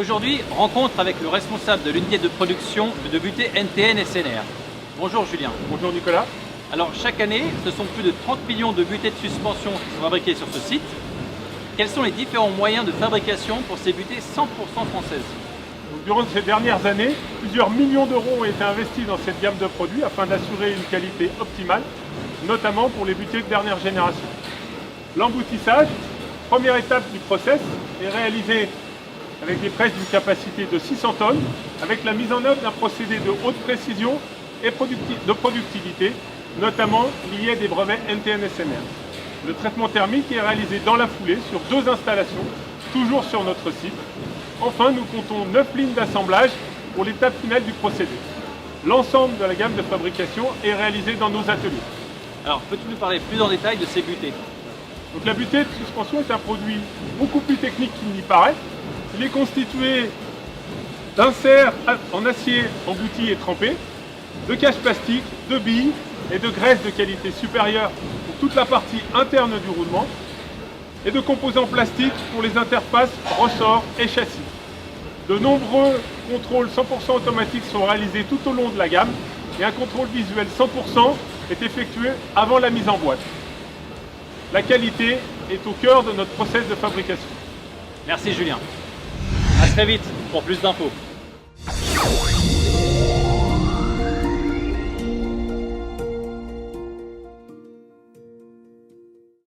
Aujourd'hui, rencontre avec le responsable de l'unité de production de butées NTN SNR. Bonjour Julien. Bonjour Nicolas. Alors chaque année, ce sont plus de 30 millions de butées de suspension qui sont fabriquées sur ce site. Quels sont les différents moyens de fabrication pour ces butées 100% françaises? Durant ces dernières années, plusieurs millions d'euros ont été investis dans cette gamme de produits afin d'assurer une qualité optimale, notamment pour les butées de dernière génération. L'emboutissage, première étape du process, est réalisé avec des presses d'une capacité de 600 tonnes, avec la mise en œuvre d'un procédé de haute précision et de productivité, notamment lié à des brevets NTN-SNR. Le traitement thermique est réalisé dans la foulée sur 2 installations, toujours sur notre site. Enfin, nous comptons 9 lignes d'assemblage pour l'étape finale du procédé. L'ensemble de la gamme de fabrication est réalisé dans nos ateliers. Alors peux-tu nous parler plus en détail de ces butées? Donc, la butée de suspension est un produit beaucoup plus technique qu'il n'y paraît. Il est constitué d'inserts en acier embouti et trempé, de caches plastiques, de billes et de graisse de qualité supérieure pour toute la partie interne du roulement et de composants plastiques pour les interfaces ressort et châssis. De nombreux contrôles 100% automatiques sont réalisés tout au long de la gamme et un contrôle visuel 100% est effectué avant la mise en boîte. La qualité est au cœur de notre process de fabrication. Merci Julien. À très vite pour plus d'infos.